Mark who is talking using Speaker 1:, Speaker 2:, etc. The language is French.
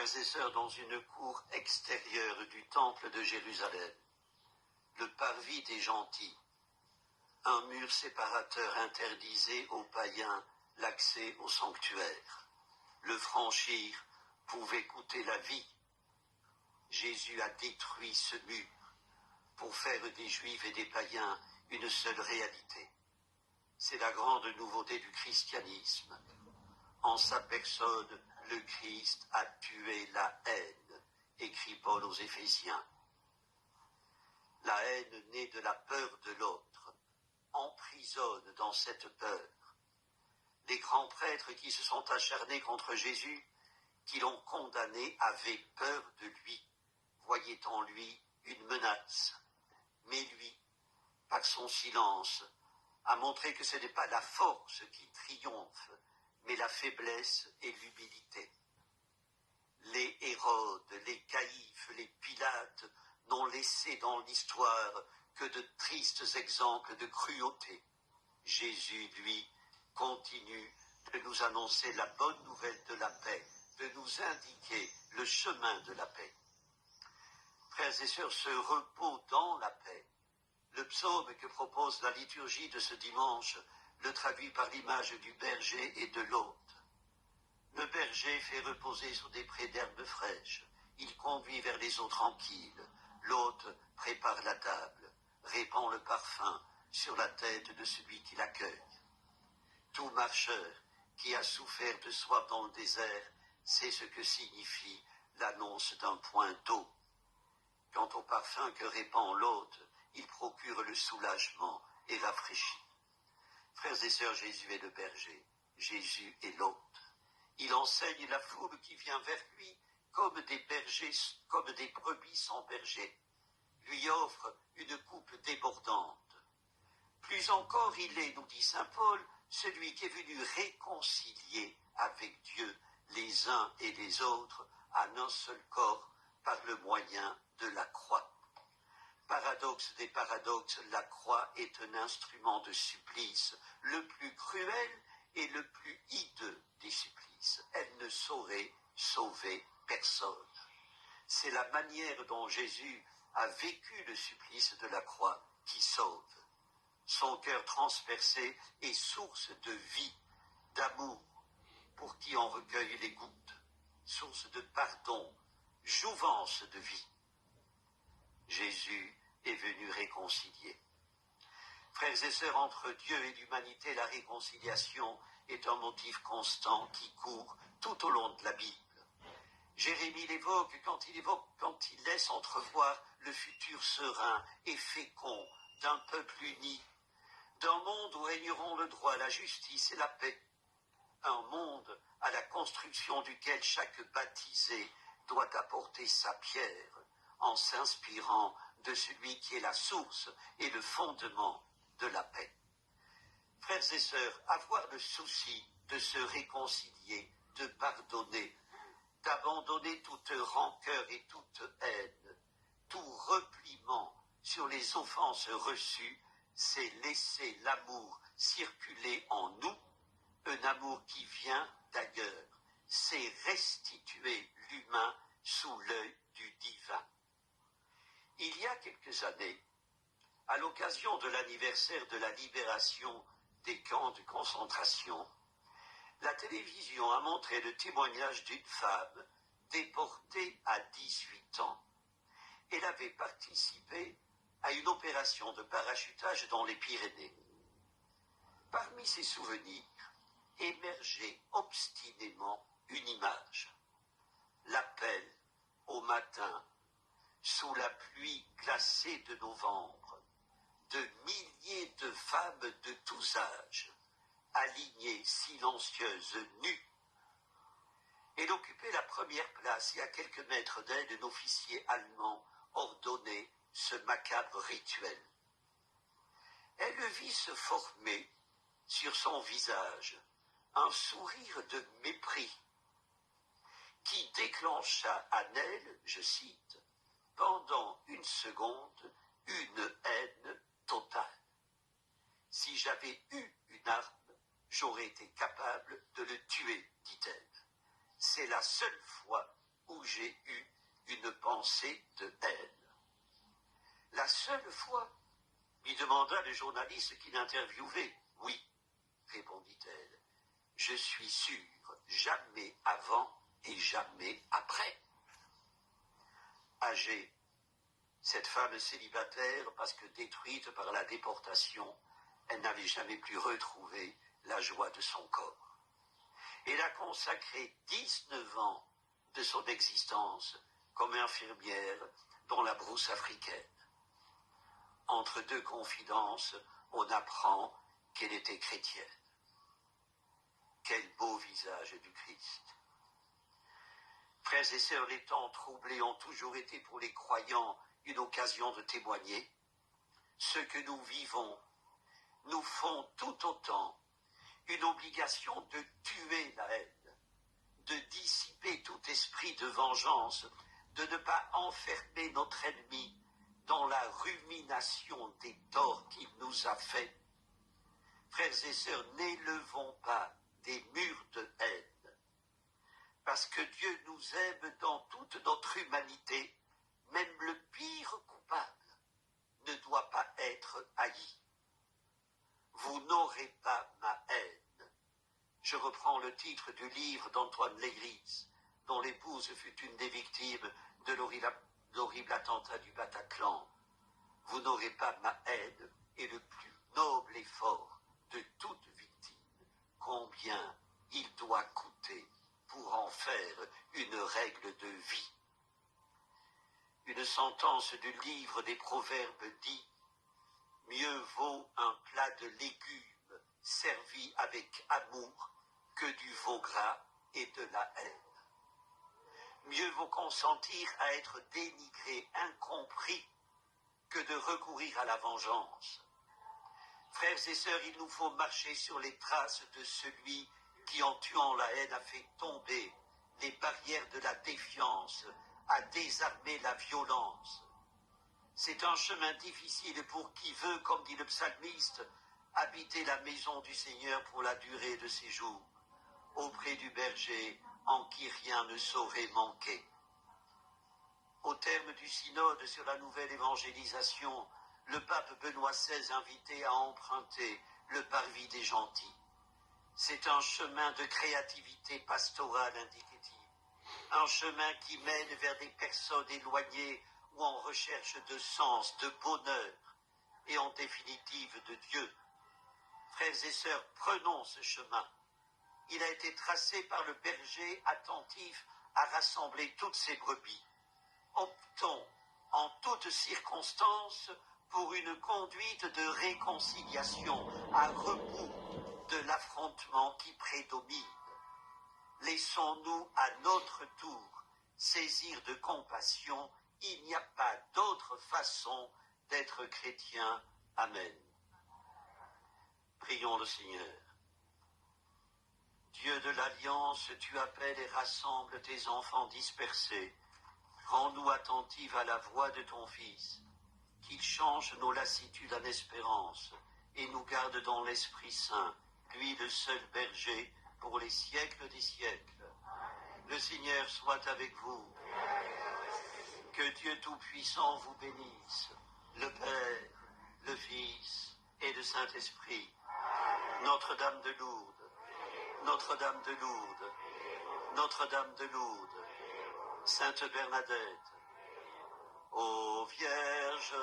Speaker 1: Frères et sœurs, dans une cour extérieure du temple de Jérusalem, le parvis des gentils, un mur séparateur interdisait aux païens l'accès au sanctuaire. Le franchir pouvait coûter la vie. Jésus a détruit ce mur pour faire des Juifs et des païens une seule réalité. C'est la grande nouveauté du christianisme. En sa personne, le Christ a tué la haine, écrit Paul aux Éphésiens. La haine née de la peur de l'autre emprisonne dans cette peur. Les grands prêtres qui se sont acharnés contre Jésus, qui l'ont condamné, avaient peur de lui, voyaient en lui une menace. Mais lui, par son silence, a montré que ce n'est pas la force qui triomphe, mais la faiblesse et l'humilité. Les Hérodes, les Caïphes, les Pilates n'ont laissé dans l'histoire que de tristes exemples de cruauté. Jésus, lui, continue de nous annoncer la bonne nouvelle de la paix, de nous indiquer le chemin de la paix. Frères et sœurs, ce repos dans la paix, le psaume que propose la liturgie de ce dimanche le traduit par l'image du berger et de l'hôte. Le berger fait reposer sur des prés d'herbes fraîches. Il conduit vers les eaux tranquilles. L'hôte prépare la table, répand le parfum sur la tête de celui qui l'accueille. Tout marcheur qui a souffert de soif dans le désert sait ce que signifie l'annonce d'un point d'eau. Quant au parfum que répand l'hôte, il procure le soulagement et rafraîchit. Frères et sœurs, Jésus est le berger, Jésus est l'hôte. Il enseigne la foule qui vient vers lui comme des bergers, comme des brebis sans berger, lui offre une coupe débordante. Plus encore, il est, nous dit saint Paul, celui qui est venu réconcilier avec Dieu les uns et les autres en un seul corps par le moyen de la croix. Paradoxe des paradoxes, la croix est un instrument de supplice, le plus cruel et le plus hideux des supplices. Elle ne saurait sauver personne. C'est la manière dont Jésus a vécu le supplice de la croix qui sauve. Son cœur transpercé est source de vie, d'amour, pour qui en recueille les gouttes, source de pardon, jouvence de vie. Jésus est venu réconcilier. Frères et sœurs, entre Dieu et l'humanité, la réconciliation est un motif constant qui court tout au long de la Bible. Jérémie l'évoque quand il laisse entrevoir le futur serein et fécond d'un peuple uni, d'un monde où régneront le droit, la justice et la paix, un monde à la construction duquel chaque baptisé doit apporter sa pierre en s'inspirant de celui qui est la source et le fondement de la paix. Frères et sœurs, avoir le souci de se réconcilier, de pardonner, d'abandonner toute rancœur et toute haine, tout repliement sur les offenses reçues, c'est laisser l'amour circuler en nous, un amour qui vient d'ailleurs, c'est restituer l'humain sous l'œil du divin. Il y a quelques années, à l'occasion de l'anniversaire de la libération des camps de concentration, la télévision a montré le témoignage d'une femme déportée à 18 ans. Elle avait participé à une opération de parachutage dans les Pyrénées. Parmi ses souvenirs émergeait obstinément une image. L'appel au matin, sous la pluie glacée de novembre, de milliers de femmes de tous âges, alignées, silencieuses, nues. Elle occupait la première place et à quelques mètres d'elle, un officier allemand ordonnait ce macabre rituel. Elle vit se former sur son visage un sourire de mépris qui déclencha en elle, je cite, pendant une seconde, une haine totale. Si j'avais eu une arme, j'aurais été capable de le tuer, dit-elle. C'est la seule fois où où j'ai eu une pensée de haine. La seule fois, lui demanda le journaliste qui l'interviewait. Oui, répondit-elle, je suis sûre, jamais avant et jamais après. Âgée, cette femme célibataire, parce que détruite par la déportation, elle n'avait jamais pu retrouver la joie de son corps. Elle a consacré 19 ans de son existence comme infirmière dans la brousse africaine. Entre deux confidences, on apprend qu'elle était chrétienne. Quel beau visage du Christ. Frères et sœurs, les temps troublés ont toujours été pour les croyants une occasion de témoigner. Ce que nous vivons nous font tout autant une obligation de tuer la haine, de dissiper tout esprit de vengeance, de ne pas enfermer notre ennemi dans la rumination des torts qu'il nous a faits. Frères et sœurs, n'élevons pas des murs de haine, parce que Dieu nous aime dans toute notre humanité, même le pire coupable ne doit pas être haï. Vous n'aurez pas ma haine. Je reprends le titre du livre d'Antoine Léglise, dont l'épouse fut une des victimes de l'horrible attentat du Bataclan. Vous n'aurez pas ma haine est le plus noble effort de toute victime. Combien il doit coûter pour en faire une règle de vie. Une sentence du livre des Proverbes dit « Mieux vaut un plat de légumes servi avec amour que du veau gras et de la haine. Mieux vaut consentir à être dénigré, incompris, que de recourir à la vengeance. Frères et sœurs, il nous faut marcher sur les traces de celui qui, en tuant la haine, a fait tomber les barrières de la défiance, a désarmé la violence. C'est un chemin difficile pour qui veut, comme dit le psalmiste, habiter la maison du Seigneur pour la durée de ses jours, auprès du berger en qui rien ne saurait manquer. Au terme du synode sur la nouvelle évangélisation, le pape Benoît XVI invitait à emprunter le parvis des gentils. C'est un chemin de créativité pastorale, indiquait-il, un chemin qui mène vers des personnes éloignées ou en recherche de sens, de bonheur et en définitive de Dieu. Frères et sœurs, prenons ce chemin. Il a été tracé par le berger attentif à rassembler toutes ses brebis. Optons en toutes circonstances pour une conduite de réconciliation à rebours de l'affrontement qui prédomine. Laissons-nous à notre tour saisir de compassion. Il n'y a pas d'autre façon d'être chrétien. Amen. Prions le Seigneur. Dieu de l'Alliance, tu appelles et rassembles tes enfants dispersés. Rends-nous attentifs à la voix de ton Fils, qu'il change nos lassitudes en espérance et nous garde dans l'Esprit Saint, lui le seul berger pour les siècles des siècles. Le Seigneur soit avec vous. Que Dieu Tout-Puissant vous bénisse, le Père, le Fils et le Saint-Esprit. Notre-Dame de Lourdes, Notre-Dame de Lourdes, Notre-Dame de Lourdes, Sainte Bernadette, ô Vierge